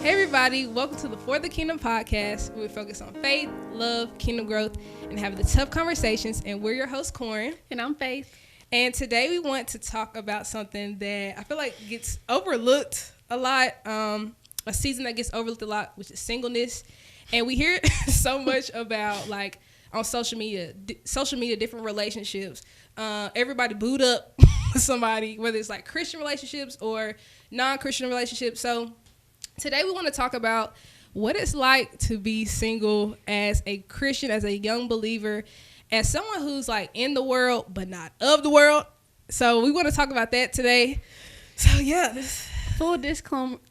Everybody, welcome to the For the Kingdom podcast, where we focus on faith, love, kingdom growth, and having the tough conversations. And we're your host, Corin. And I'm Faith. And today we want to talk about something that I feel like gets overlooked a lot, a season that gets overlooked a lot, which is singleness. And we hear so much about, like, on social media, different relationships. Everybody booed up somebody, whether it's like Christian relationships or non-Christian relationships. So today we want to talk about what it's like to be single as a Christian, as a young believer, as someone who's like in the world but not of the world. So we want to talk about that today. So yeah. Full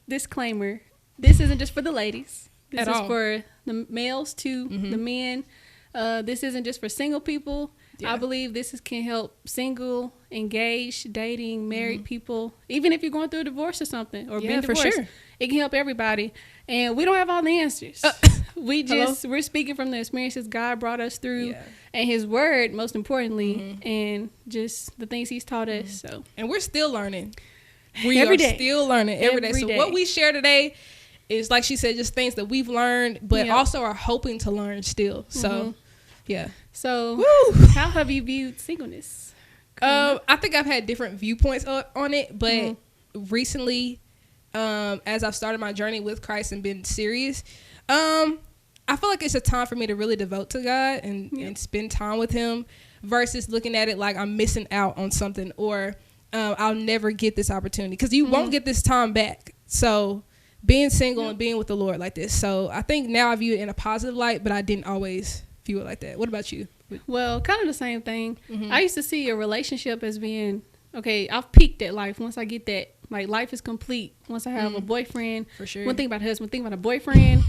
disclaimer, this isn't just for the ladies. This is for the males too, the men. This isn't just for single people. Yeah. I believe this can help single, engaged, dating, married people. Even if you're going through a divorce or something, or being divorced, for sure. It can help everybody. And we don't have all the answers. We're speaking from the experiences God brought us through, and His Word, most importantly, and just the things He's taught us. So, and we're still learning. We are still learning every day. So what we share today is, like she said, just things that we've learned, but also are hoping to learn still. So, yeah. So, how have you viewed singleness? I think I've had different viewpoints on it, but recently, as I've started my journey with Christ and been serious, I feel like it's a time for me to really devote to God and spend time with Him, versus looking at it like I'm missing out on something, or I'll never get this opportunity, because you won't get this time back. So being single and being with the Lord like this. So I think now I view it in a positive light, but I didn't always view it like that. What about you? Well, kind of the same thing. I used to see a relationship as being, okay, I've peaked at life. Once I get that, like, life is complete. Once I have a boyfriend. For sure. One thing about a husband, one thing about a boyfriend.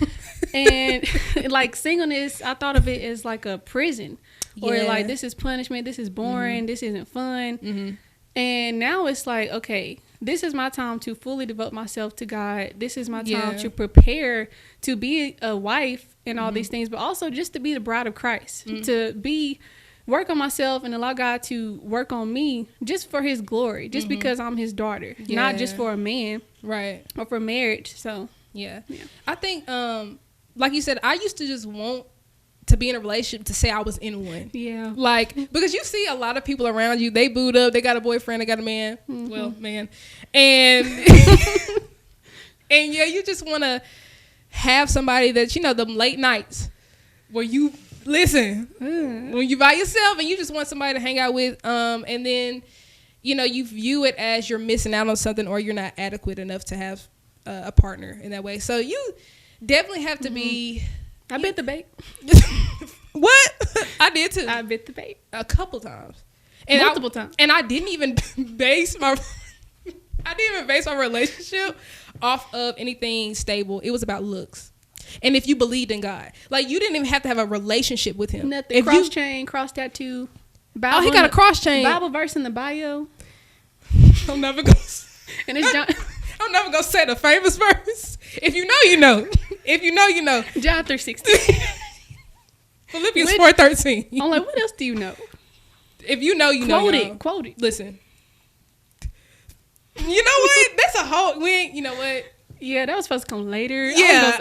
And like singleness, I thought of it as like a prison. Or like, this is punishment, this is boring, this isn't fun. And now it's like, okay, this is my time to fully devote myself to God. This is my time to prepare to be a wife and all these things, but also just to be the bride of Christ, to work on myself and allow God to work on me just for His glory, just because I'm His daughter, not just for a man, right, or for marriage. So I think, like you said, I used to just want to be in a relationship to say I was in one. Yeah. Like, because you see a lot of people around you, they booed up, they got a boyfriend, they got a man. Well, man. And and you just want to have somebody that, them late nights where you listen, when you by yourself and you just want somebody to hang out with, and then, you view it as you're missing out on something, or you're not adequate enough to have a partner in that way. So you definitely have to be... I bit the bait. What? I did too. I bit the bait a couple times, and multiple times. And I didn't even base my relationship off of anything stable. It was about looks, and if you believed in God, like, you didn't even have to have a relationship with Him. Nothing. If cross chain, cross tattoo. Bible, he got a cross chain. Bible verse in the bio. I'm never gonna. And it's John. I'm never gonna say the famous verse. If you know, you know. If you know, you know. John 3:16. Philippians 4:13. I'm like, what else do you know? If you know, you know. Quote it. Listen. You know what? That's a whole. You know what? Yeah, that was supposed to come later. Yeah,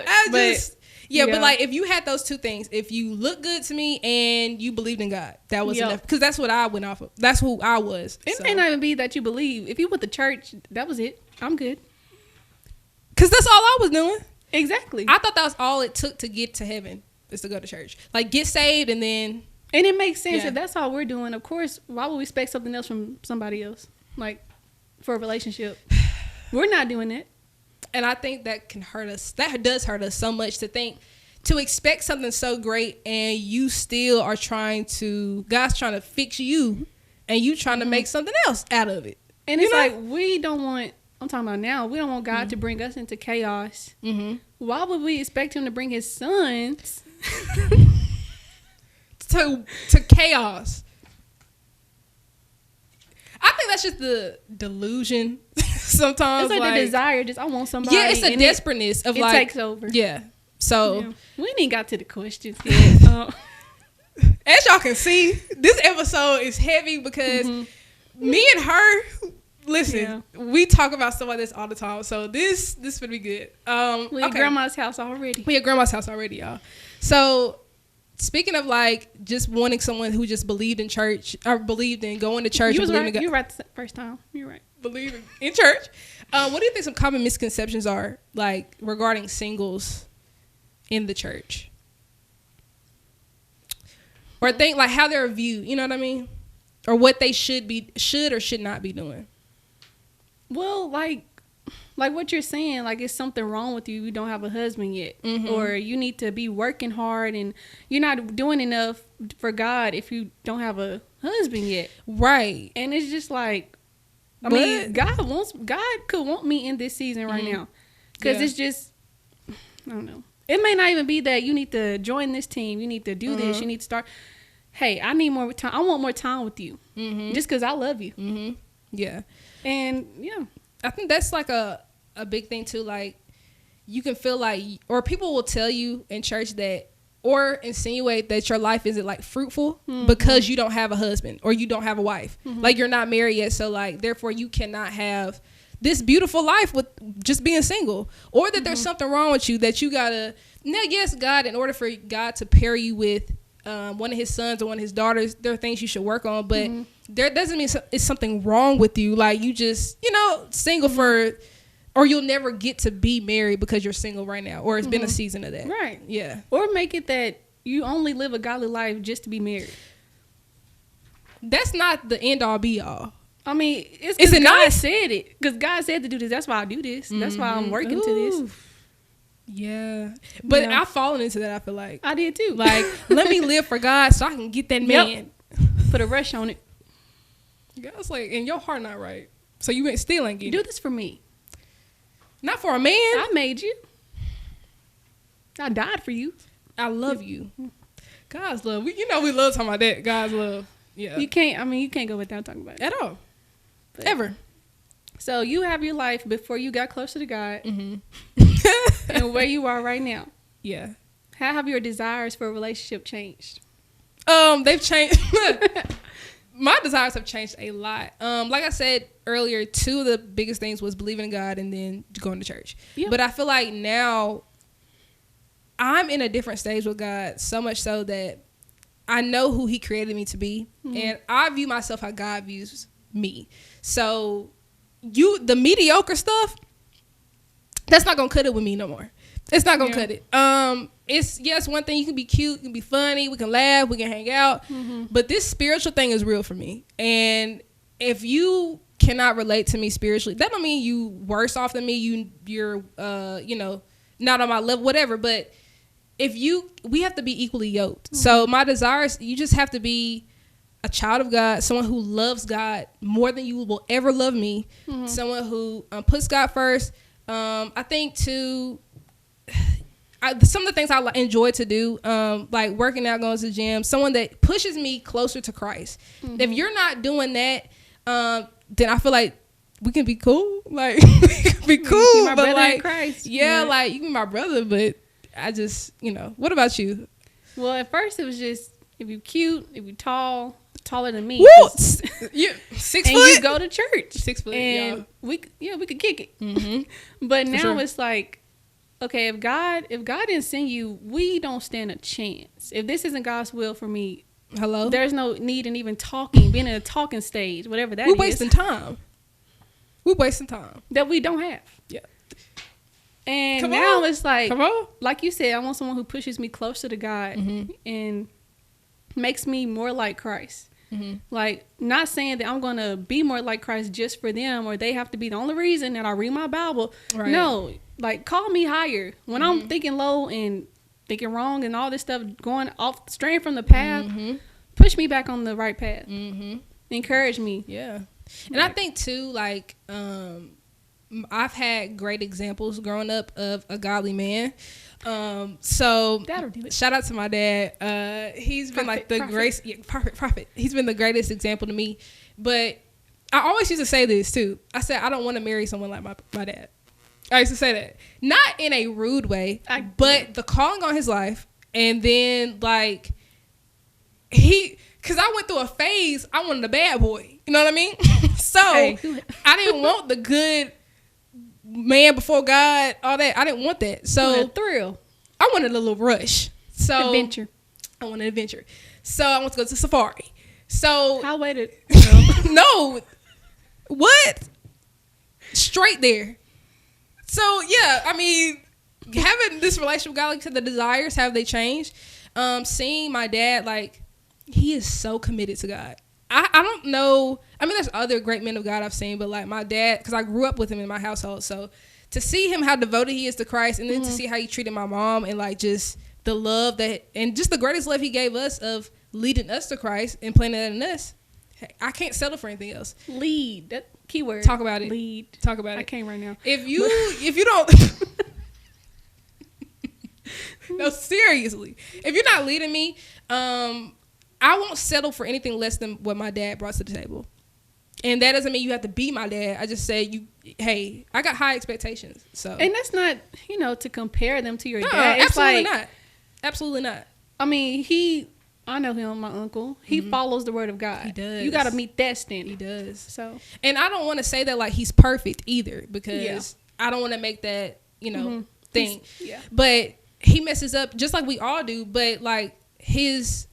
but like, if you had those two things, if you look good to me and you believed in God, that was enough. Because that's what I went off of. That's who I was. It may not even be that you believe. If you went to church, that was it. I'm good. Because that's all I was doing. Exactly. I thought that was all it took to get to heaven. is to go to church. Like, get saved and then. And it makes sense if that's all we're doing. Of course, why would we expect something else from somebody else? Like, for a relationship. We're not doing that. And I think that can hurt us. That does hurt us so much to expect something so great and you still are God's trying to fix you and you trying to make something else out of it. And it's like, we don't want, I'm talking about now, we don't want God to bring us into chaos. Why would we expect him to bring his sons to chaos? I think that's just the delusion sometimes. It's like the desire, I want somebody. Yeah, it's a desperateness of it takes over. Yeah. So. We ain't got to the questions yet. As y'all can see, this episode is heavy because me and her, listen, we talk about stuff like this all the time. So this would be good. We at grandma's house already. We at grandma's house already, y'all. So speaking of like just wanting someone who just believed in church or believed in going to church. You was right. You were right the first time. You're right. Believing in church. What do you think some common misconceptions are like regarding singles in the church? Or think like how they're viewed, you know what I mean? Or what they should or should not be doing. Well, like what you're saying, like it's something wrong with you. You don't have a husband yet. Or you need to be working hard and you're not doing enough for God if you don't have a husband yet. Right. And it's just like, I mean, God could want me in this season right now. Because it's just, I don't know. It may not even be that you need to join this team. You need to do this. You need to start. Hey, I need more time. I want more time with you. Just because I love you. Yeah. And, yeah. I think that's like a big thing, too. Like, you can feel like, or people will tell you in church that, or insinuate that your life isn't, like, fruitful because you don't have a husband or you don't have a wife. Like, you're not married yet. So, like, therefore, you cannot have this beautiful life with just being single, or that there's something wrong with you that you gotta. Now, yes, God, in order for God to pair you with one of his sons or one of his daughters, there are things you should work on, but there doesn't mean it's something wrong with you. Like you just, single for, or you'll never get to be married because you're single right now, or it's been a season of that. Right. Yeah. Or make it that you only live a godly life just to be married. That's not the end all be all. I mean, it's because God said it. Because God said to do this. That's why I do this. That's why I'm working to this. Yeah. But I've fallen into that, I feel like. I did too. Like, let me live for God so I can get that man. Put a rush on it. God's like, and your heart not right. So you still ain't getting do this for me. Not for a man. I made you. I died for you. I love you. God's love. We love talking about that. God's love. Yeah. You can't go without talking about it. At all. But, ever. So you have your life before you got closer to God and where you are right now. Yeah. How have your desires for a relationship changed? They've changed. My desires have changed a lot. Like I said earlier, two of the biggest things was believing in God and then going to church. Yep. But I feel like now I'm in a different stage with God, so much so that I know who he created me to be, and I view myself how God views me. So the mediocre stuff, that's not going to cut it with me no more. It's not going to cut it. It's one thing, you can be cute, you can be funny, we can laugh, we can hang out, but this spiritual thing is real for me. And if you cannot relate to me spiritually, that don't mean you worse off than me, you're not on my level, whatever, but we have to be equally yoked. So my desires, you just have to be a child of God, someone who loves God more than you will ever love me, someone who puts God first. I think too, some of the things I enjoy to do, like working out, going to the gym, someone that pushes me closer to Christ. If you're not doing that, then I feel like we can be cool. Like, we can be cool, my but brother like, in Christ. Yeah, like you can be my brother, but I just, what about you? Well, at first it was just, if you're cute, if you're tall, taller than me. Woo! 6 foot. And you go to church. 6 foot, and we could kick it. But now it's like, okay, if God didn't send you, we don't stand a chance. If this isn't God's will for me, hello, there's no need in even talking, being in a talking stage, whatever that is. We're wasting time. We're wasting time that we don't have. Yeah. And now it's like you said, I want someone who pushes me closer to God and makes me more like Christ. Like, not saying that I'm going to be more like Christ just for them, or they have to be the only reason that I read my Bible. Right. No, like, call me higher. When I'm thinking low and thinking wrong and all this stuff, going off, straying from the path, push me back on the right path. Encourage me. Yeah. And I think, too, like, I've had great examples growing up of a godly man. So shout out to my dad. He's been like the greatest, prophet. He's been the greatest example to me. But I always used to say this too. I said, I don't want to marry someone like my dad. I used to say that, not in a rude way, but the calling on his life. And then like cause I went through a phase, I wanted a bad boy. You know what I mean? So I didn't want the good man before God, all that. I didn't want that. So thrill. I wanted a little rush. So adventure. I wanted adventure. So I want to go to safari. So I waited. No. What? Straight there. So yeah, I mean, having this relationship with God, like, to the desires, have they changed? Seeing my dad, like, he is so committed to God. I don't know. I mean, there's other great men of God I've seen, but like my dad, because I grew up with him in my household. So to see him, how devoted he is to Christ, and then to see how he treated my mom, and like just the love that, and just the greatest love he gave us of leading us to Christ and planting that in us. I can't settle for anything else. Lead. That keyword. Talk about it. Lead. Talk about it. I can't right now. If you don't. No, seriously. If you're not leading me, I won't settle for anything less than what my dad brought to the table. And that doesn't mean you have to be my dad. I just say, hey, I got high expectations. So, and that's not, to compare them to your dad. It's absolutely not. Absolutely not. I mean, I know him, my uncle. He follows the word of God. He does. You got to meet that standard. He does. So, and I don't want to say that like he's perfect either, because I don't want to make that, thing. Yeah. But he messes up just like we all do. But like his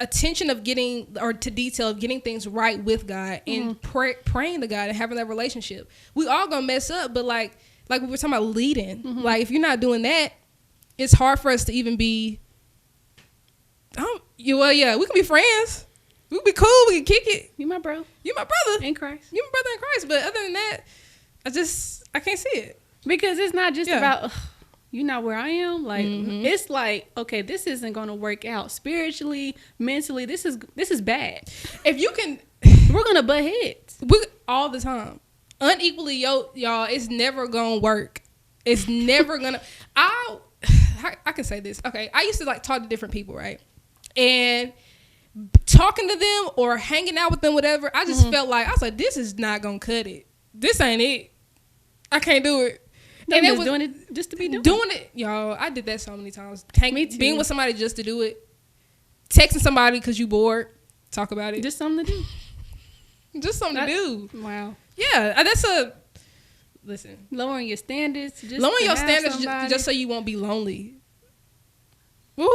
attention of getting, or to detail of getting things right with God and praying to God and having that relationship. We all gonna mess up, but like we were talking about leading. Like if you're not doing that, it's hard for us to even be. We can be friends. We can be cool. We can kick it. You my bro. You my brother in Christ. You my brother in Christ. But other than that, I can't see it, because it's not just about. You're not where I am. Like it's like, okay, this isn't gonna work out spiritually, mentally. This is bad. If you can, we're gonna butt heads. All the time, unequally yoked, y'all. It's never gonna work. It's never gonna. I can say this. Okay, I used to like talk to different people, right? And talking to them or hanging out with them, whatever. I just felt like I was like, this is not gonna cut it. This ain't it. I can't do it. And it was doing it just to be doing it, y'all. I did that so many times. Me too. Being with somebody just to do it. Texting somebody because you bored. Talk about it. Just something to do. Just something to do. Wow. Yeah, listen. Lowering your standards. Lowering your standards just so you won't be lonely. Woo!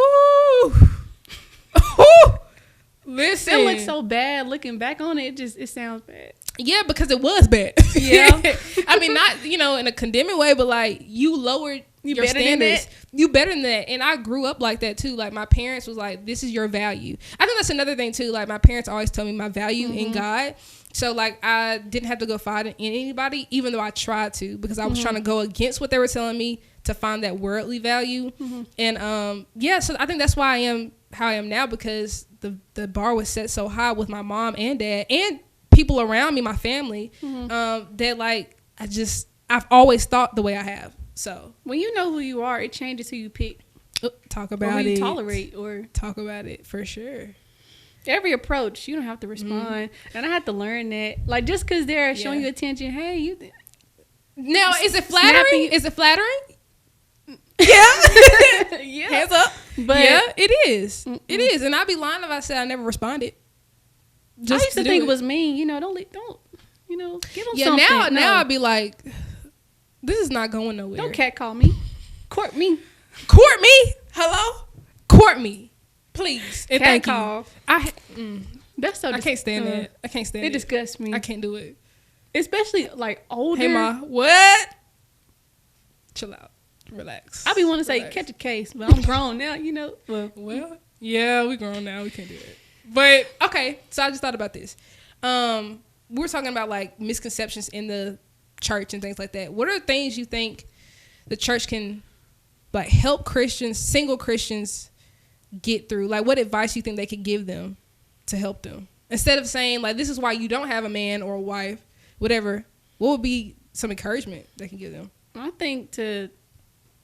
Listen. It looks so bad looking back on it. It sounds bad. Yeah, because it was bad. Yeah. I mean, not, in a condemning way, but like you lowered your standards. You better than that. And I grew up like that too. Like my parents was like, this is your value. I think that's another thing too. Like my parents always told me my value in God. So like I didn't have to go fight in anybody, even though I tried to, because I was trying to go against what they were telling me to find that worldly value. And so I think that's why I am how I am now, because the bar was set so high with my mom and dad and people around me, my family, that like I've always thought the way I have. So when you know who you are, it changes who you pick. Talk about or who it. You tolerate or talk about it for sure. Every approach, you don't have to respond, and I had to learn that. Like just because they're showing you attention, hey, you. Now, is it flattering? Snappy. Is it flattering? Yeah. Yeah. Hands up. But yeah, it is. It is, and I'd be lying if I said I never responded. I used to think it was mean. Don't. Give them something. Yeah. Now I'd be like, this is not going nowhere. Don't catcall me. Court me. Court me. Hello. Court me, please. And thank call. You. That's so. I can't stand that. I can't stand it. It disgusts me. I can't do it. Especially like older. Hey ma, what? chill out, relax. I be wanting to say catch a case, but I'm grown now, you know. Well, yeah, we grown now. We can't do it. But okay, so I just thought about this. We were talking about like misconceptions in the church and things like that. What are things you think the church can like help Christians, single Christians, get through? Like, what advice you think they could give them to help them, instead of saying like, this is why you don't have a man or a wife, whatever? What would be some encouragement they can give them? I think to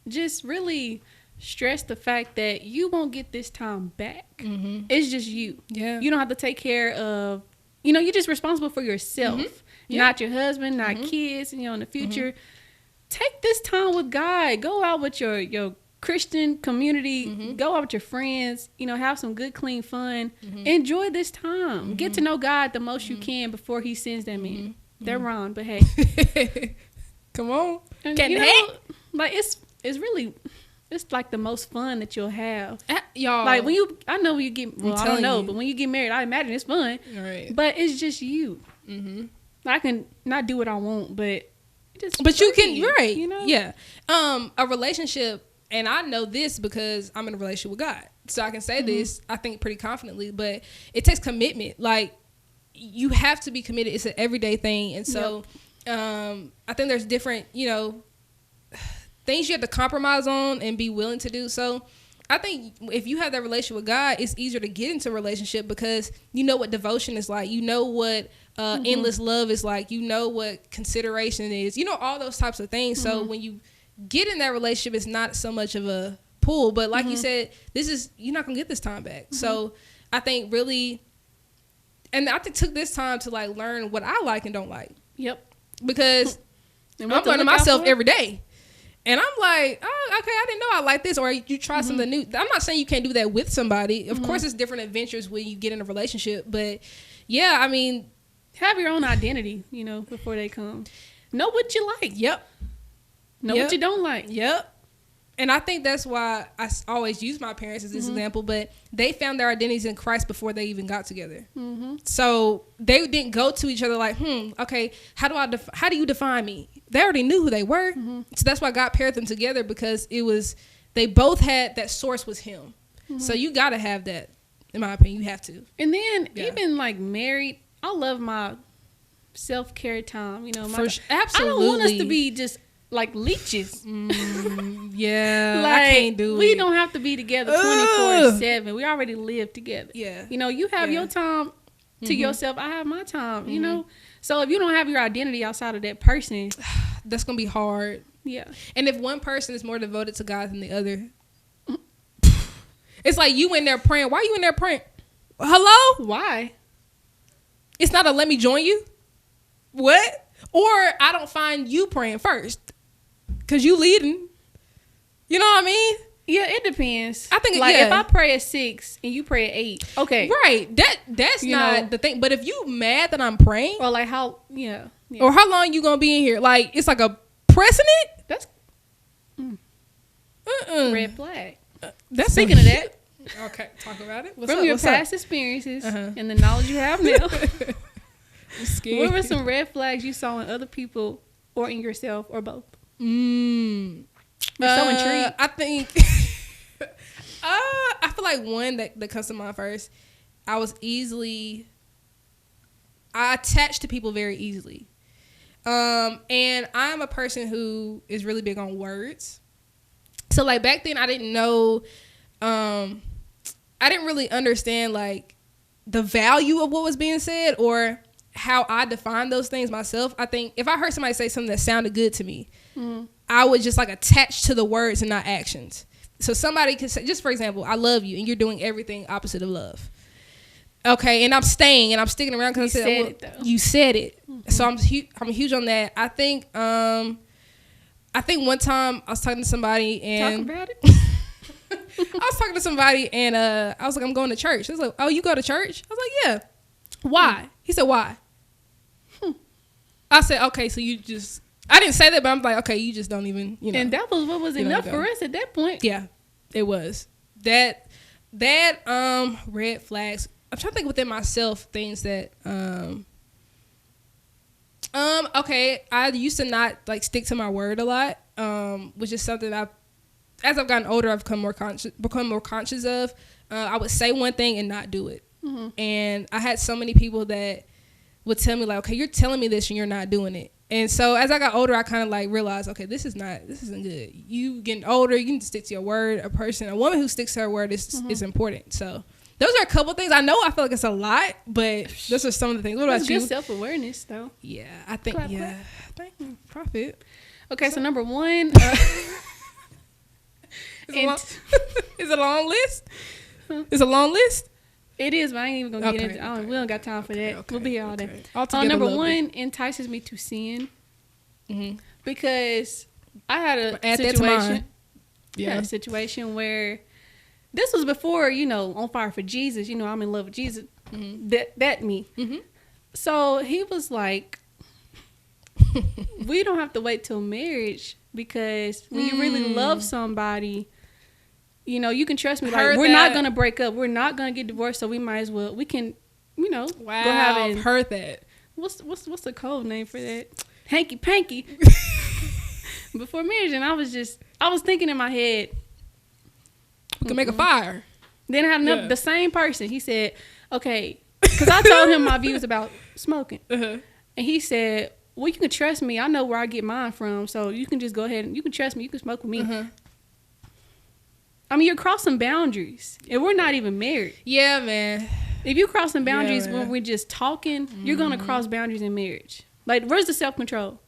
just really stress the fact that you won't get this time back. Mm-hmm. It's just you. Yeah. You don't have to take care of, you know, you're just responsible for yourself, not your husband, not kids, you know, in the future. Take this time with God. Go out with your Christian community. Go out with your friends, you know, have some good, clean fun. Enjoy this time. Get to know God the most you can before he sends them in. They're wrong, but hey. Come on. And, you know, like it's really, it's like the most fun that you'll have. Y'all. Like when you, I know when you get, well, I don't know, but when you get married, I imagine it's fun. Right. But it's just you. I can not do what I want, but you can, right. You know? Yeah. A relationship, and I know this because I'm in a relationship with God. So I can say this, I think, pretty confidently, but it takes commitment. Like, you have to be committed. It's an everyday thing. And so I think there's different, you know, things you have to compromise on and be willing to do. So I think if you have that relationship with God, it's easier to get into a relationship because you know what devotion is like. You know what endless love is like. You know what consideration is. You know all those types of things. So when you get in that relationship, it's not so much of a pull. But like you said, you're not going to get this time back. So I think really, and I took this time to like learn what I like and don't like. Yep. Because I'm learning myself every day. And I'm like, oh, okay, I didn't know I like this. Or you try something new. I'm not saying you can't do that with somebody. Of course, it's different adventures when you get in a relationship. But yeah, I mean, have your own identity, you know, before they come. Know what you like. Yep. Know what you don't like. Yep. And I think that's why I always use my parents as this example. But they found their identities in Christ before they even got together. So they didn't go to each other like, okay, how do you define me? They already knew who they were. So that's why God paired them together, because they both had that source was him. So you got to have that, in my opinion. You have to. And then even like married, I love my self-care time. You know, absolutely. I don't want us to be just like leeches. Yeah, like, I can't do it. We don't have to be together 24/7. We already live together. Yeah. You know, you have your time to yourself. I have my time, you know. So if you don't have your identity outside of that person, that's going to be hard. Yeah. And if one person is more devoted to God than the other, it's like you in there praying. Why are you in there praying? Hello? Why? It's not a let me join you. What? Or I don't find you praying first because you leading. You know what I mean? Yeah, it depends. I think like if I pray at 6 and you pray at 8, okay, right? That's not the thing. But if you mad that I'm praying, or like how, or how long you gonna be in here? Like it's like a precedent. That's red flag. That's Speaking of that, okay, talk about it. From your past experiences and the knowledge you have now, I'm scared. What were some red flags you saw in other people or in yourself or both? You're so intrigued. I think I feel like one that comes to mind first. I attach to people very easily. And I'm a person who is really big on words. So like back then I didn't know, I didn't really understand like the value of what was being said or how I define those things myself. I think if I heard somebody say something that sounded good to me, I would just like attach to the words and not actions. So somebody could say, just for example, I love you, and you're doing everything opposite of love. Okay, and I'm staying and I'm sticking around because you said it. So I'm huge on that. I think one time I was talking to somebody and talk about it. I was talking to somebody and I was like, I'm going to church. I was like, oh, you go to church? I was like, yeah. Why? He said, why? I said, okay, so you just. I didn't say that, but I'm like, okay, you just don't even, And that was what was enough for us at that point. Yeah, it was. That red flags. I'm trying to think within myself things that okay, I used to not like stick to my word a lot. which is something as I've gotten older, I've become more conscious of. I would say one thing and not do it. Mm-hmm. And I had so many people that would tell me like, okay, you're telling me this and you're not doing it. And so as I got older, I kind of like realized, okay, this isn't good. You getting older, you need to stick to your word. A woman who sticks to her word is important. So those are a couple of things. I know I feel like it's a lot, but those are some of the things. What about you? Good self-awareness, though. Yeah, I think, Thank you, Prophet. Okay, so number one. Is it a long list? It's a long list? It is, but I ain't even going to get into it. We don't got time for that. Okay, we'll be here all day. Number one entices me to sin. Mm-hmm. Because I had a situation. Yeah. I had a situation where this was before, on fire for Jesus. I'm in love with Jesus. Mm-hmm. That me. Mm-hmm. So he was like, we don't have to wait till marriage, because when you really love somebody, you can trust me. Like, we're not going to break up. We're not going to get divorced. So we might as well, we can, wow, go have it. I've heard that. What's the code name for that? Hanky panky. Before marriage. And I was thinking in my head, we can make a fire. Then I had the same person. He said, okay, because I told him my views about smoking. Uh-huh. And he said, well, you can trust me. I know where I get mine from. So you can just go ahead and you can trust me. You can smoke with me. Uh-huh. I mean, you're crossing boundaries. And we're not even married. Yeah, man. If you're crossing boundaries when we're just talking, you're going to cross boundaries in marriage. Like, where's the self-control?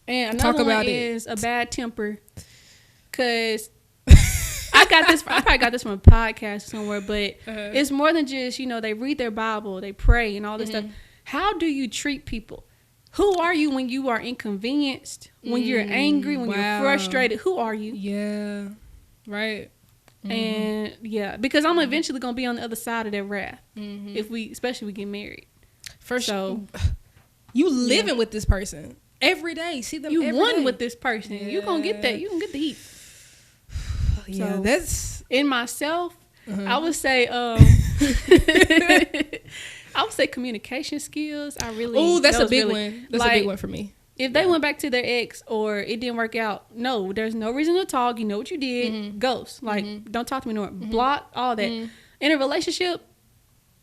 And another one is a bad temper. Because I probably got this from a podcast somewhere, but it's more than just, they read their Bible, they pray and all this stuff. How do you treat people? Who are you when you are inconvenienced, when you're angry, when you're frustrated? Who are you? Yeah, right. And because I'm eventually going to be on the other side of that wrath especially we get married. So you living with this person every day. See them every day. With this person. Yeah. You're going to get that. You're going to get the heat. Yeah, so, that's... In myself, I would say... I would say communication skills. That's a big one. That's a big one for me. If they went back to their ex or it didn't work out, no, there's no reason to talk. You know what you did. Ghost. Like, don't talk to me no more. Block, all that. In a relationship,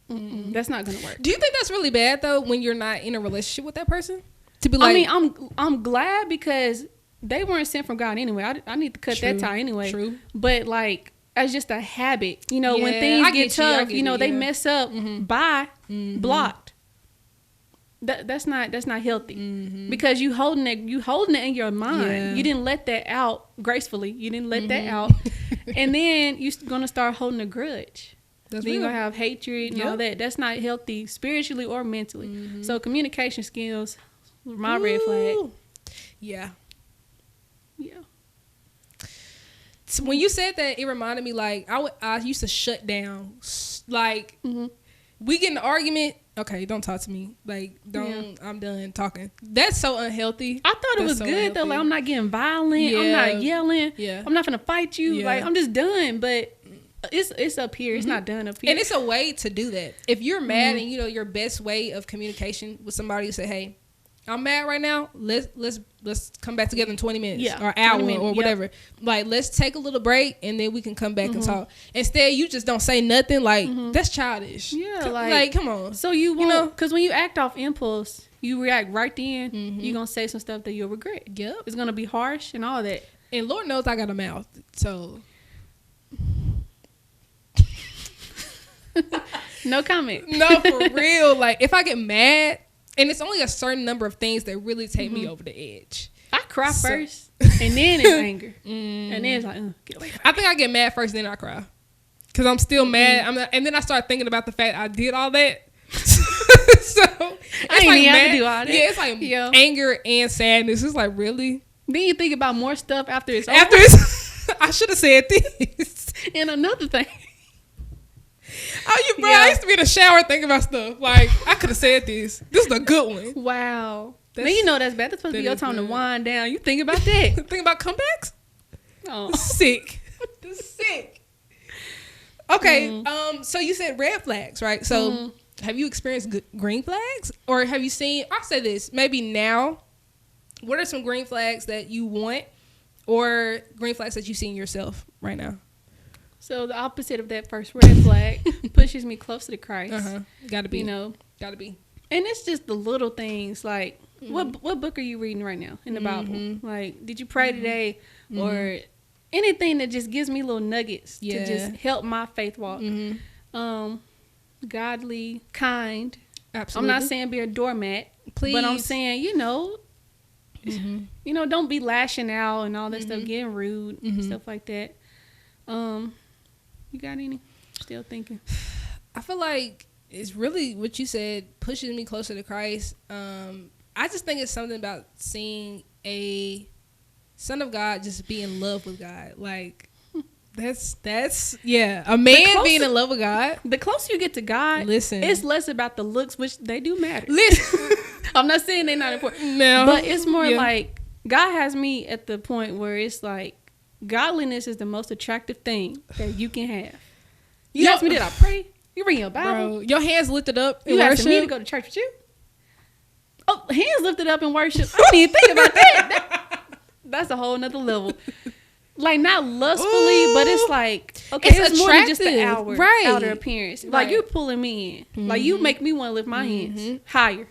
that's not going to work. Do you think that's really bad, though, when you're not in a relationship with that person? To be like... I mean, I'm glad because they weren't sent from God anyway. I need to cut that tie anyway. True. But, like... As just a habit, when things get tough, they mess up. Bye, blocked. That's not healthy because you holding it in your mind. Yeah. You didn't let that out gracefully. You didn't let that out, and then you're gonna start holding a grudge. Then you're gonna have hatred and all that. That's not healthy spiritually or mentally. So communication skills, my red flag. Yeah. So when you said that, it reminded me, like, I used to shut down. Like, we get in an argument, okay, don't talk to me. Like, I'm done talking. That's so unhealthy. I thought it was good, though. Like, I'm not getting violent. I'm not yelling. I'm not going to fight you. Like, I'm just done. But it's up here. It's not done up here. And it's a way to do that. If you're mad and, your best way of communication with somebody is say, hey, I'm mad right now. Let's come back together in 20 minutes or an hour or whatever. Like, let's take a little break and then we can come back and talk. Instead, you just don't say nothing. Like, that's childish. Yeah, like come on. So you won't, because when you act off impulse, you react right then. You're gonna say some stuff that you'll regret. Yep, it's gonna be harsh and all that. And Lord knows I got a mouth, so no comment. No, for real. Like, if I get mad. And it's only a certain number of things that really take me over the edge. I cry first, and then it's anger. And then it's like, get away from me. I think I get mad first, then I cry. Because I'm still mad. And then I start thinking about the fact I did all that. So I didn't even have to do all that. Yeah, it's like anger and sadness. It's like, really? Then you think about more stuff after it's over. I should have said this. And another thing. I used to be in the shower thinking about stuff. Like, I could have said this. This is a good one. Wow. Man, that's bad. That's supposed to be your time to wind down. You think about that. Think about comebacks? Oh. Sick. Sick. Okay. So you said red flags, right? So have you experienced green flags? Or have you seen, I'll say this, maybe now, what are some green flags that you want, or green flags that you see in yourself right now? So the opposite of that first red flag pushes me closer to Christ. Gotta be. You know, gotta be. And it's just the little things like what book are you reading right now in the Bible? Like, did you pray today, or anything that just gives me little nuggets to just help my faith walk. Godly, kind. Absolutely. I'm not saying be a doormat, please, but I'm saying, you know, don't be lashing out and all that stuff, getting rude, stuff like that. You got any? Still thinking. I feel like it's really what you said, pushing me closer to Christ. I just think it's something about seeing a son of God just be in love with God. Like, that's a man being in love with God. The closer you get to God, it's less about the looks, which they do matter. Listen, I'm not saying they're not important, no, but it's more like God has me at the point where it's like godliness is the most attractive thing that you can have. You ask me, did I pray? You read your Bible? Bro, your hands lifted up in you worship? asking me to go to church with you? Oh, hands lifted up in worship. I didn't even think about that. That's a whole nother level. Like, not lustfully, but it's like, okay, it's more than just the outer appearance. Like, you're pulling me in. Like, you make me want to lift my hands higher.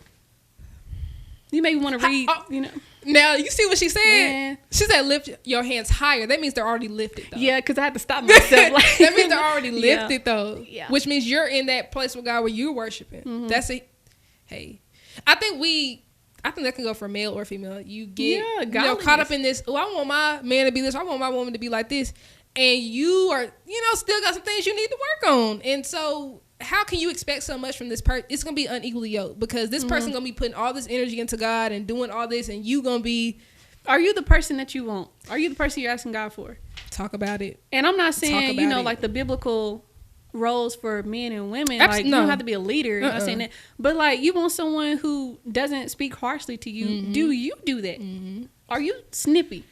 You make me want to read, you know. Now, you see what she said? Yeah. She said lift your hands higher. That means they're already lifted, though. Yeah, because I had to stop myself. Like, that means they're already lifted, though. Yeah. Which means you're in that place with God where you're worshiping. That's it. Hey. I think that can go for male or female. You get caught up in this, I want my man to be this, I want my woman to be like this. And you are, still got some things you need to work on. And so how can you expect so much from this person? It's going to be unequally yoked, because this person going to be putting all this energy into God and doing all this, and you going to be... Are you the person that you want? Are you the person you're asking God for? Talk about it. And I'm not saying, like the biblical roles for men and women. Like, you don't have to be a leader. I'm not saying that. But, like, you want someone who doesn't speak harshly to you. Do you do that? Are you snippy?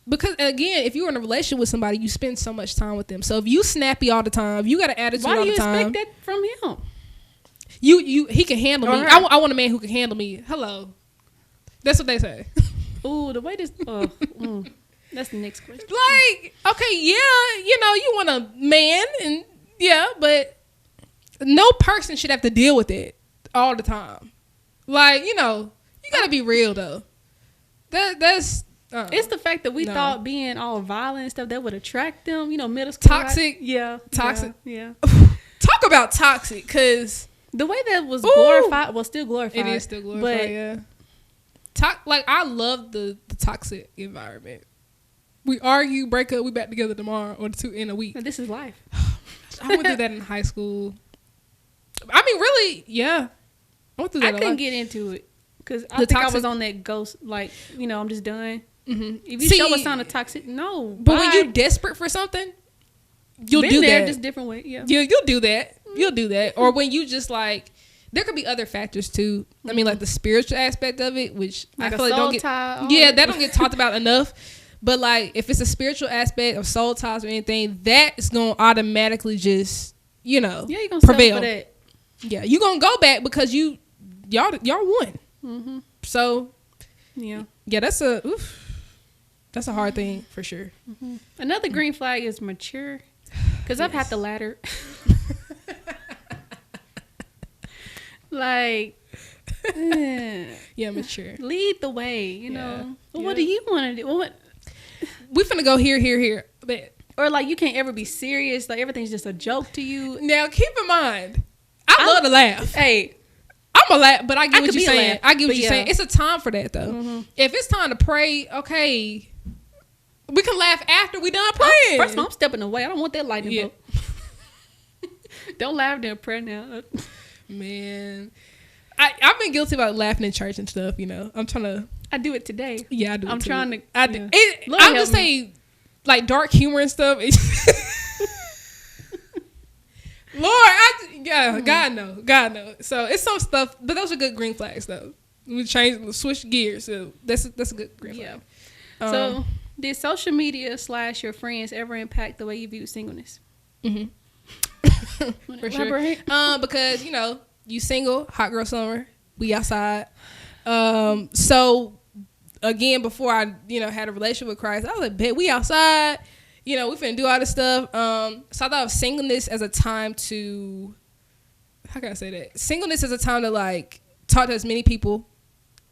Because, again, if you're in a relationship with somebody, you spend so much time with them. So if you snappy all the time, if you got an attitude all the time. Why do you expect that from him? He can handle me. I want a man who can handle me. Hello. That's what they say. Ooh, the way this... that's the next question. Like, okay, yeah, you want a man, and but no person should have to deal with it all the time. Like, you got to be real, though. That's... it's the fact that we thought being all violent and stuff that would attract them, middle school. Toxic. Toxic. Yeah. Talk about toxic, because the way that was glorified, still glorified. It is still glorified, but like, I love the toxic environment. We argue, break up, we back together tomorrow or two in a week. This is life. I went through that in high school. I mean, really, yeah. I went through that. I couldn't get into it because I think I was on that ghost, like, I'm just done. If you show a sign of toxic, no. But when you're desperate for something, you'll do that. Just different way. Yeah, you'll do that. You'll do that. Or when you just like, there could be other factors too. I mean, like the spiritual aspect of it, which like I feel like that don't get talked about enough. But like, if it's a spiritual aspect of soul ties or anything, that is gonna automatically just you're gonna prevail. For that. Yeah, you're gonna go back because y'all won. So yeah, that's a hard thing for sure. Another green flag is mature, because I've had the latter. Like, mature. Lead the way, you know. Well, what do you want to do? What? We finna go here. Or like, you can't ever be serious. Like, everything's just a joke to you. Now, keep in mind, I love to laugh. Hey, I'm a laugh, but I get what you're saying. I get what you're saying. It's a time for that, though. If it's time to pray, okay, we can laugh after we done praying. First of all, I'm stepping away. I don't want that lightning bolt. Don't laugh during prayer now. Man, I've been guilty about laughing in church and stuff. I'm trying to. I do it today. Yeah, I do. I'm trying to. I'm just saying, like dark humor and stuff. Lord, God knows. So it's some stuff, but those are good green flags, though. We switch gears. So that's a good green flag. So, did social media / your friends ever impact the way you view singleness? For sure. Because you single, hot girl summer, we outside. So again, before I, had a relationship with Christ, I was like, bet we outside, we finna do all this stuff. So I thought of singleness as a time to, how can I say that? Singleness is a time to like talk to as many people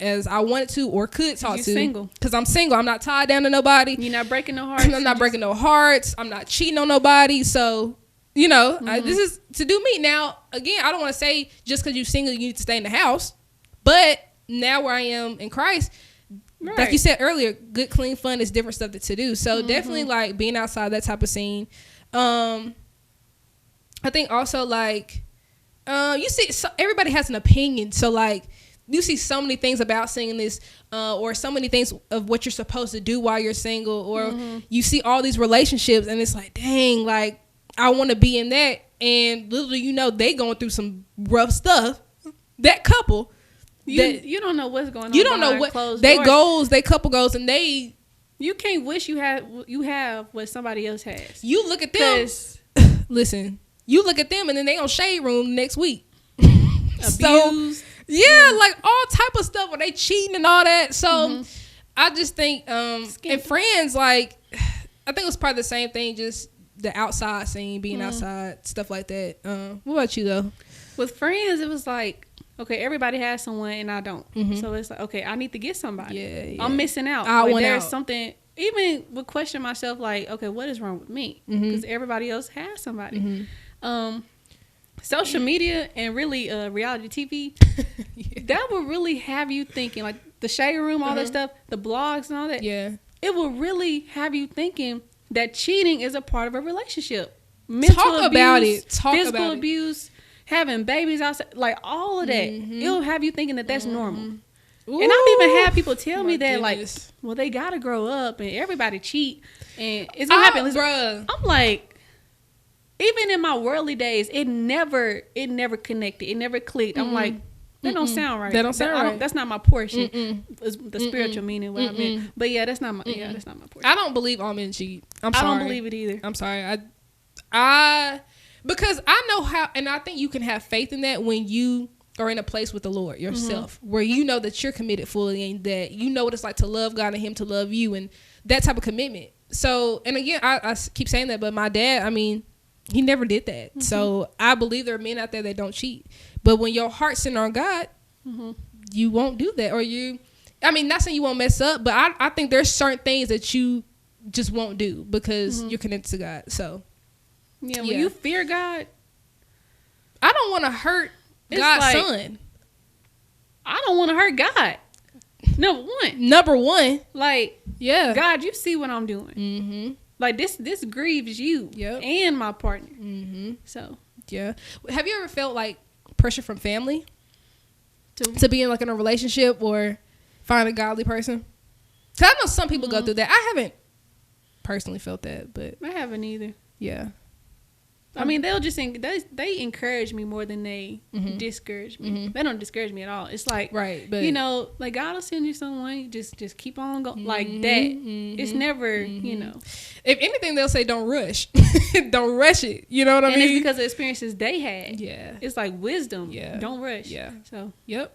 as I wanted to or could talk to. Single. Because I'm single. I'm not tied down to nobody. You're not breaking no hearts. I'm not breaking no hearts. I'm not cheating on nobody. So, this is to do me. Now, again, I don't want to say just because you're single, you need to stay in the house. But now where I am in Christ, right. like you said earlier, good, clean fun is different stuff to do. So definitely like being outside, that type of scene. I think also like, you see, so everybody has an opinion. So like, you see so many things about singleness, or so many things of what you're supposed to do while you're single, or you see all these relationships and it's like, dang, like I want to be in that. And little do you know, they going through some rough stuff. That couple, you don't know what's going on. You don't know what they couple goals, and you can't wish you have what somebody else has. You look at them. Listen, you look at them, and then they on Shade Room next week. Abused. Yeah, like all type of stuff where they cheating and all that. So I just think, and friends, like, I think it was probably the same thing, just the outside scene, being outside, stuff like that. What about you though? With friends, it was like, okay, everybody has someone and I don't. So it's like, okay, I need to get somebody. Yeah. I'm missing out. There's something, even would question myself, like, okay, what is wrong with me? Because everybody else has somebody. Social media and really reality TV, that will really have you thinking, like the Shade Room, all that stuff, the blogs and all that. Yeah, it will really have you thinking that cheating is a part of a relationship. Mental abuse, physical abuse, having babies outside, like all of that. It'll have you thinking that that's normal. Ooh, and I've even had people tell me that, like, well, they gotta grow up and everybody cheat and it's gonna happen. Bruh. I'm like, even in my worldly days, it never connected. It never clicked. I'm like, that don't sound right. That don't sound right. That's not my portion. The spiritual meaning, what I meant. But yeah, that's not my portion. I don't believe all men cheat. I'm sorry. I don't believe it either. I'm sorry. I because I know how, and I think you can have faith in that when you are in a place with the Lord yourself, where you know that you're committed fully and that you know what it's like to love God and Him to love you, and that type of commitment. So, and again, I keep saying that, but my dad, I mean, he never did that. So I believe there are men out there that don't cheat. But when your heart's centered on God, you won't do that. Or not saying you won't mess up, but I think there's certain things that you just won't do because you're connected to God. So, when you fear God, I don't want to hurt God's son. I don't want to hurt God. Number one. Like, God, you see what I'm doing. Like, this grieves you and my partner. So, yeah. Have you ever felt like pressure from family to be in like in a relationship or find a godly person? Because I know some people go through that. I haven't personally felt that, but I haven't either. Yeah. I mean, they'll just they encourage me more than they discourage me. They don't discourage me at all. It's like, right, but like God will send you someone. Just keep on going like that. It's never, If anything, they'll say don't rush, don't rush it. You know what I mean? And it's because of experiences they had. Yeah, it's like wisdom. Yeah, don't rush. Yeah. So yep.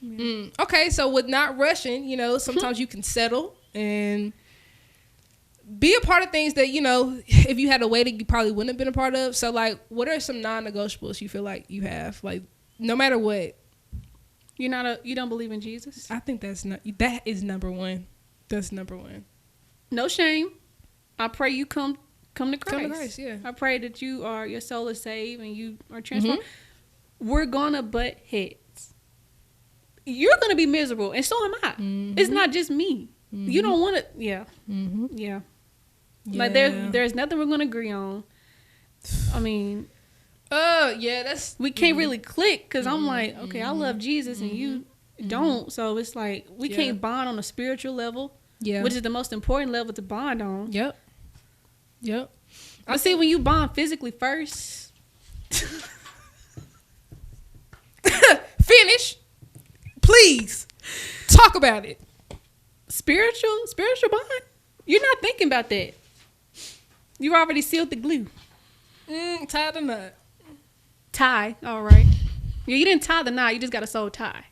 Yeah. Okay, so with not rushing, sometimes you can settle and be a part of things that, if you had a way that you probably wouldn't have been a part of. So, like, what are some non-negotiables you feel like you have? Like, no matter what. You don't believe in Jesus? I think that is number one. That's number one. No shame. I pray you come to Christ. Come to Christ, yeah. I pray that your soul is saved and you are transformed. We're gonna butt heads. You're gonna be miserable, and so am I. It's not just me. You don't want to. Yeah. Yeah. Like there's nothing we're gonna agree on. I mean, we can't really click because I'm like, okay, I love Jesus and you don't, so it's like we can't bond on a spiritual level, which is the most important level to bond on. Yep. I see when you bond physically first. Finish, please. Talk about it. Spiritual bond. You're not thinking about that. You already sealed the glue. Tie the knot. Tie. All right. Yeah, you didn't tie the knot. You just got a soul tie.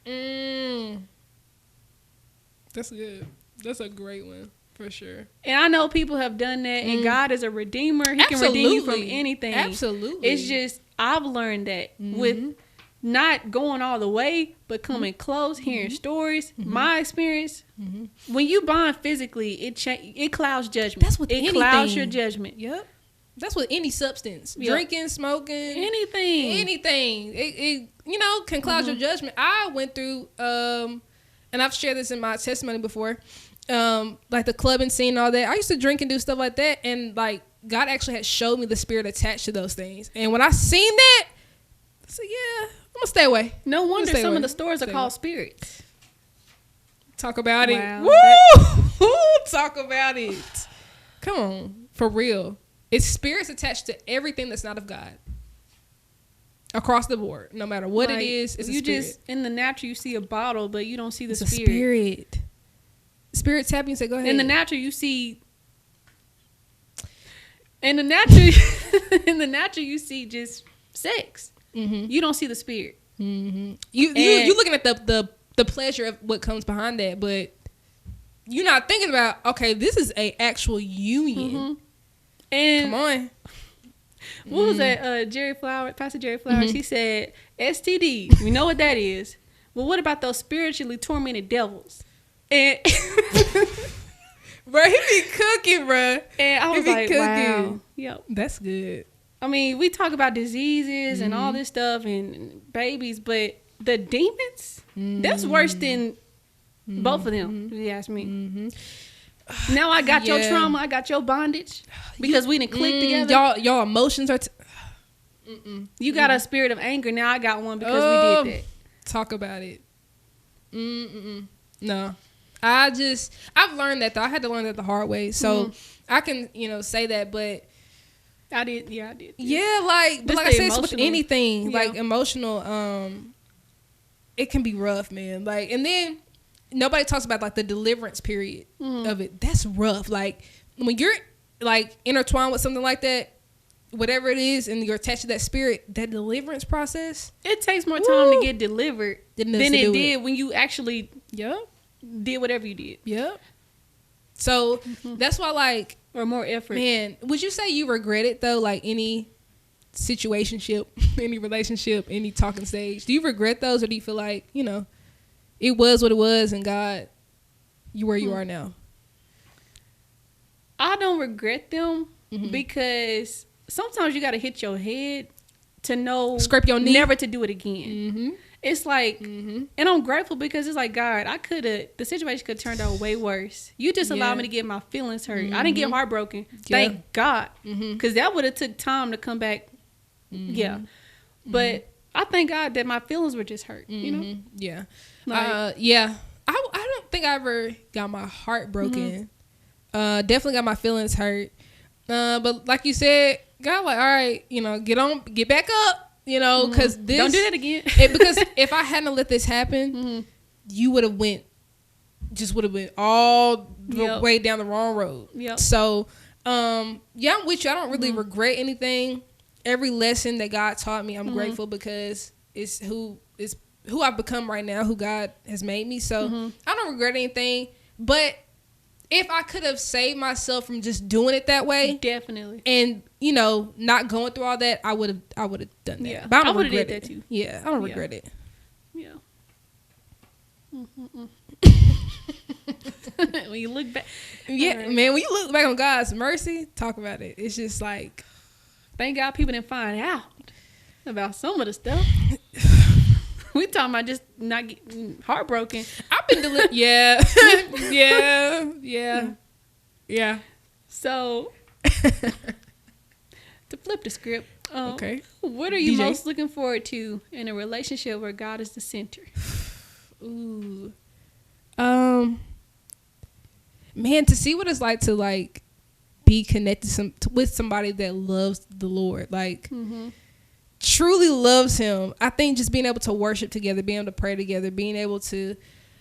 That's good. That's a great one for sure. And I know people have done that, and God is a redeemer. He can redeem you from anything. Absolutely. It's just I've learned that with not going all the way, but coming close, hearing stories. My experience, when you bond physically, it clouds judgment. That's with anything. It clouds your judgment. Yep. That's with any substance. Yep. Drinking, smoking. Anything. It can cloud your judgment. I went through, and I've shared this in my testimony before, like the clubbing scene and all that. I used to drink and do stuff like that, and like God actually had showed me the spirit attached to those things. And when I seen that, I said, yeah, I'm going to stay away. No wonder some of the stores are called spirits. Talk about it. Woo! Talk about it. Come on. For real. It's spirits attached to everything that's not of God. Across the board. No matter what it is, it's a spirit. Just, in the natural, you see a bottle, but you don't see the spirit. It's a spirit. Spirit tap you and say, go ahead. In the natural, you see... In the natural, you see just sex. You don't see the spirit. You looking at the pleasure of what comes behind that, but you're not thinking about, okay, this is a actual union. And come on, what was that? Pastor Jerry Flowers. He said STD. We know what that is. Well, what about those spiritually tormented devils? And bro, he be cooking, bro. And I was like, wow, yep, that's good. I mean, we talk about diseases and all this stuff and babies, but the demons, that's worse than both of them, if you ask me. Now I got your trauma, I got your bondage, because we didn't click together. Y'all emotions are... You got a spirit of anger, now I got one because we did that. Talk about it. No. I've learned that, though. I had to learn that the hard way. So I can, say that, but... I did. Yeah, but like I said, it's with anything, like emotional, it can be rough, man. Like, and then nobody talks about like the deliverance period of it. That's rough. Like when you're like intertwined with something like that, whatever it is, and you're attached to that spirit, that deliverance process, it takes more time to get delivered than it did when you actually did whatever you did. Yep. So that's why, like, or more effort. Man, would you say you regret it though? Like any situationship, any relationship, any talking stage, do you regret those, or do you feel like it was what it was, and God, you where you are now? I don't regret them because sometimes you got to hit your head to know, scrape your knee, never to do it again. It's like, and I'm grateful because it's like, God, the situation could have turned out way worse. You just allowed me to get my feelings hurt. I didn't get heartbroken. Thank God. Because that would have took time to come back. But I thank God that my feelings were just hurt, Yeah. I don't think I ever got my heart broken. Definitely got my feelings hurt. But like you said, God, like, all right, get back up. Because this... Don't do that again. Because if I hadn't let this happen, you would have went all the way down the wrong road. So, I'm with you. I don't really regret anything. Every lesson that God taught me, I'm grateful because it's who I've become right now, who God has made me. So, I don't regret anything. But if I could have saved myself from just doing it that way, definitely, and not going through all that, I would have done that. Yeah, but I don't regret it. That too. Yeah, I don't regret it. Yeah. When you look back, man, when you look back on God's mercy, talk about it. It's just like, thank God people didn't find out about some of the stuff. We talking about just not getting heartbroken. I've been delivered. Yeah. So, to flip the script, okay. What are you most looking forward to in a relationship where God is the center? Ooh. Man, to see what it's like to like be connected with somebody that loves the Lord, like. Truly loves him. I think just being able to worship together, being able to pray together, being able to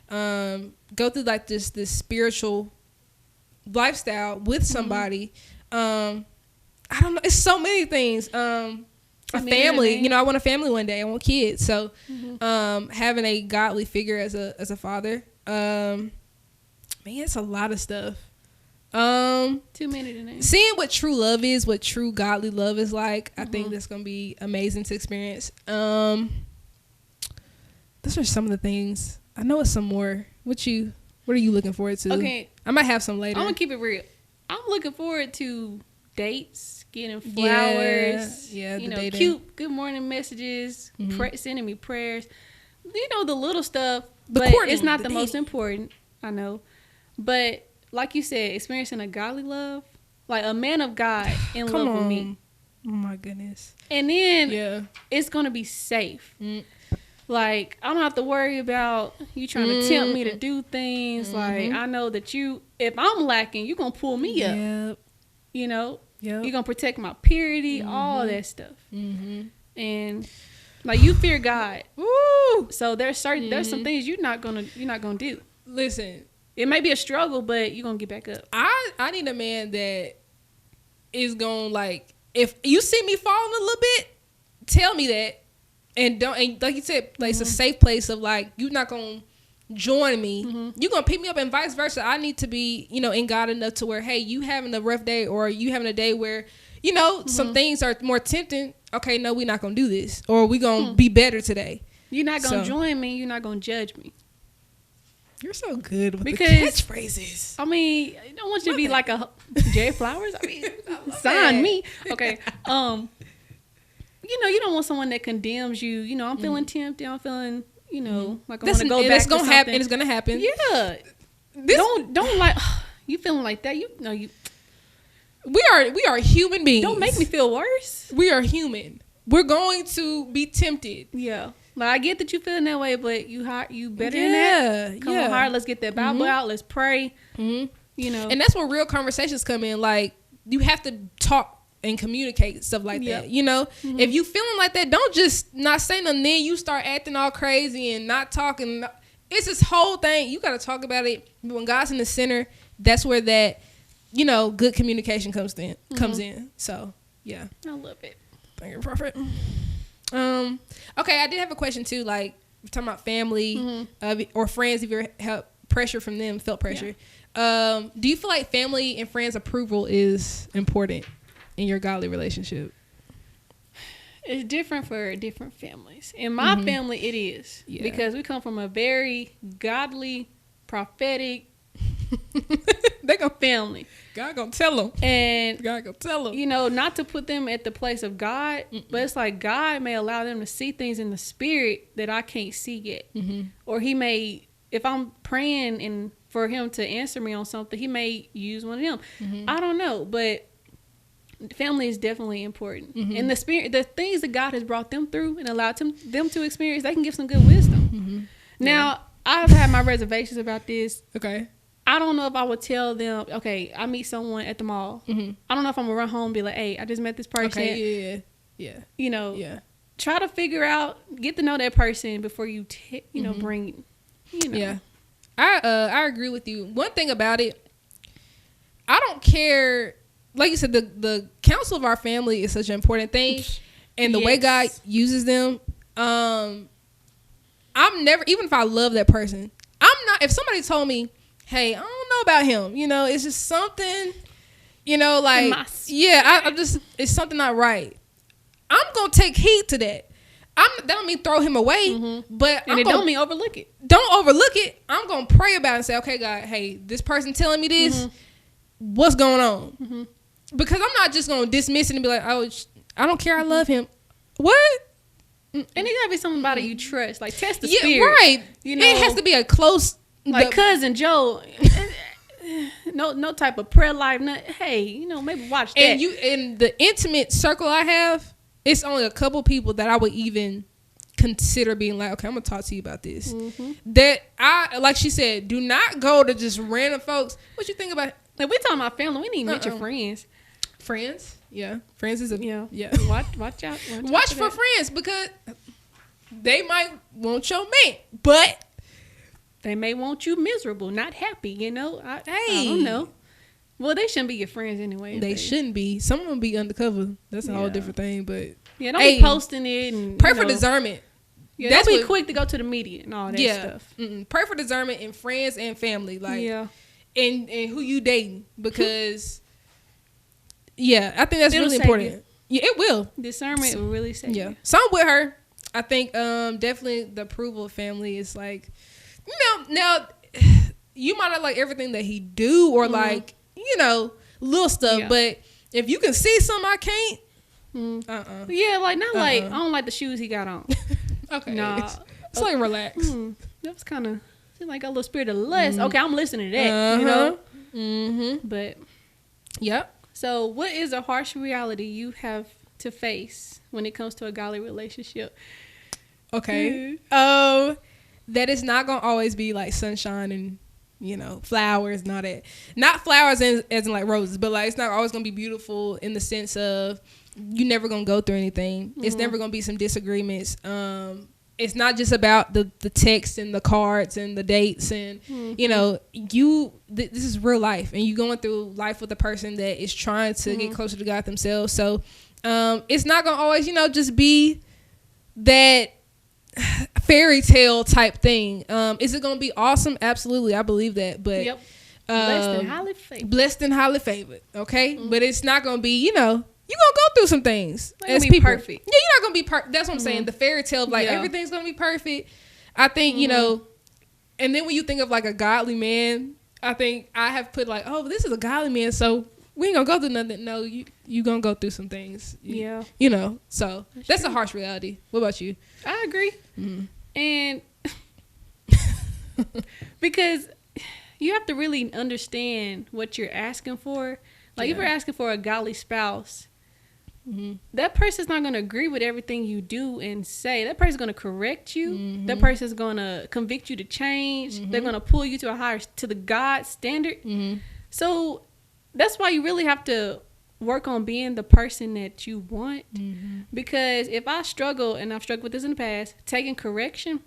go through like this spiritual lifestyle with somebody. I don't know. It's so many things. A family. I want a family one day. I want kids. So having a godly figure as a father. Man, it's a lot of stuff. Too many to name. Seeing what true love is, what true godly love is like, I think that's gonna be amazing to experience. Those are some of the things. I know it's some more. What are you looking forward to? Okay, I might have some later. I'm gonna keep it real. I'm looking forward to dates, getting flowers, dating. cute good morning messages, sending me prayers. The little stuff, but it's not the most important. I know, but like you said, experiencing a godly love, like a man of God in love with me. Oh my goodness. And then it's gonna be safe. Like, I don't have to worry about you trying to tempt me to do things. Like, I know that if I'm lacking, you're going to pull me up. You know? You're going to protect my purity, all that stuff. And, like, you fear God. Woo! So there's some things you're not gonna do. Listen. It may be a struggle, but you're going to get back up. I need a man that is going to, like, if you see me falling a little bit, tell me that. And like you said, like, it's a safe place of, like, you're not going to join me. You're going to pick me up and vice versa. I need to be, in God enough to where, hey, you having a rough day or you having a day where, some things are more tempting. Okay, no, we're not going to do this. Or we're going to be better today. You're not going to join me. You're not going to judge me. You're so good with the catchphrases. I mean, I don't want you to be like a Jay Flowers. I mean, sign me. Okay. You don't want someone that condemns you. I'm feeling tempted. I'm feeling, like I want to go back. It's gonna happen. It's gonna happen. Yeah. Don't like you feeling like that. We are human beings. Don't make me feel worse. We are human. We're going to be tempted. Yeah. Like, I get that you feeling that way, but you better than that. Come on, hard. Let's get that Bible out. Let's pray. And that's where real conversations come in. Like, you have to talk and communicate stuff like that. If you feeling like that, don't just not say nothing. Then you start acting all crazy and not talking. It's this whole thing. You got to talk about it. When God's in the center, that's where that good communication comes in. So yeah, I love it. Thank you, Prophet. Okay, I did have a question too. Like, we're talking about family or friends. If you ever felt pressure from them, felt pressure. Do you feel like family and friends' approval is important in your godly relationship? It's different for different families. In my family, it is. Yeah. Because we come from a very godly, prophetic family. God gonna tell them. And God gonna tell them. Not to put them at the place of God, but it's like God may allow them to see things in the spirit that I can't see yet. Or he may, if I'm praying and for him to answer me on something, he may use one of them. I don't know, but family is definitely important. And the spirit, the things that God has brought them through and allowed them to experience, they can give some good wisdom. Now, I've had my reservations about this. Okay. I don't know if I would tell them, okay, I meet someone at the mall. I don't know if I'm going to run home and be like, hey, I just met this person. Okay, yeah. Try to figure out, get to know that person before you, bring, Yeah. I agree with you. One thing about it, I don't care. Like you said, the counsel of our family is such an important thing. And the way God uses them, I'm never, even if I love that person, if somebody told me, hey, I don't know about him, it's just something, like, it's something not right. I'm going to take heed to that. That don't mean throw him away, but don't mean overlook it. Don't overlook it. I'm going to pray about it and say, okay, God, hey, this person telling me this, what's going on? Because I'm not just going to dismiss it and be like, oh, I don't care, I love him. What? And it gotta be something about it you trust. Like, test the spirit. Right. It has to be a close, like cousin Joe. no type of prayer life. Hey, maybe watch that. And in the intimate circle I have, it's only a couple people that I would even consider being like, okay, I'm gonna talk to you about this. That like she said, do not go to just random folks. What you think about? Like, we talking about family. We need to meet your friends. Friends, yeah. Friends is yeah. Watch out. Watch for friends, because they might want your man, but they may want you miserable, not happy. I don't know. Well, they shouldn't be your friends anyway. They shouldn't be. Some of them be undercover. That's a whole different thing. But don't be posting it and pray for discernment. Yeah, don't be quick to go to the media and all that stuff. Pray for discernment in friends and family. Like, and who you dating, because yeah, I think that's really important. Yeah, it will. Discernment will really save you. So I'm with her. I think definitely the approval of family is like, now you might not like everything that he do or like, little stuff, but if you can see something I can't, yeah, like not like I don't like the shoes he got on. Okay, nah, it's like relax. That was kind of like a little spirit of lust. Okay, I'm listening to that. But yep. So, what is a harsh reality you have to face when it comes to a godly relationship? Okay, that is not gonna always be like sunshine and flowers and all that. Not flowers as in like roses, but like it's not always gonna be beautiful in the sense of you never gonna go through anything. It's never gonna be some disagreements. It's not just about the text and the cards and the dates and this is real life, and you going through life with a person that is trying to get closer to God themselves. So it's not gonna always just be that fairy tale type thing. Is it gonna be awesome? Absolutely, I believe that. But blessed and highly favored. Okay, but it's not gonna be you're gonna go through some things as people. Perfect. Yeah, you're not gonna be perfect. That's what I'm saying. The fairy tale of like everything's gonna be perfect. I think and then when you think of like a godly man, I think I have put like, oh, this is a godly man, so we ain't gonna go through nothing. No, you gonna go through some things. So that's a harsh reality. What about you? I agree. And because you have to really understand what you're asking for. Like if you're asking for a godly spouse, that person's not going to agree with everything you do and say. That person's going to correct you. That person's going to convict you to change. They're going to pull you to the God standard. So that's why you really have to work on being the person that you want. Because if I struggle, and I've struggled with this in the past, taking correction.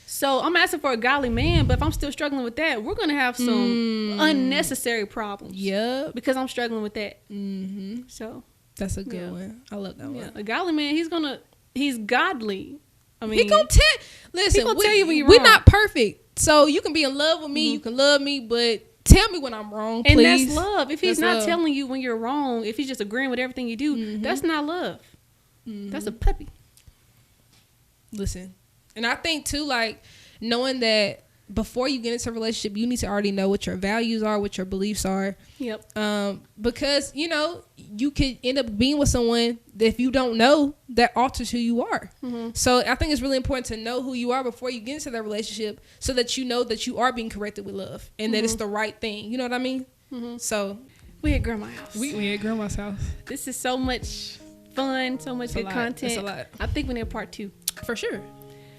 So I'm asking for a godly man, but if I'm still struggling with that, we're going to have some unnecessary problems. Yeah. Because I'm struggling with that. So that's a good one. I love that one. A godly man, he's godly. I mean, he gonna listen, tell you when you're wrong. We're not perfect. So you can be in love with me, you can love me, but tell me when I'm wrong, please. And that's love. If he's not telling you when you're wrong, if he's just agreeing with everything you do, that's not love. That's a puppy. Listen. And I think too, like, knowing that before you get into a relationship, you need to already know what your values are, what your beliefs are. Yep. Because, you could end up being with someone that if you don't know, that alters who you are. So I think it's really important to know who you are before you get into that relationship, so that you know that you are being corrected with love and that it's the right thing. You know what I mean? So we at Grandma's house. We at Grandma's house. This is so much fun, so much good content. It's a lot. I think we need part 2. For sure.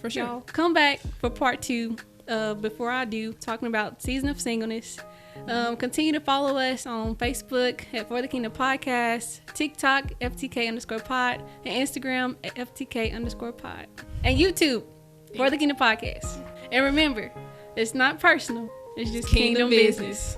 Y'all come back for part 2 before I do, talking about season of singleness. Continue to follow us on Facebook at For the Kingdom Podcast, TikTok FTK_pod, and Instagram at FTK_pod, and YouTube For the Kingdom Podcast. And remember, it's not personal, it's just kingdom business.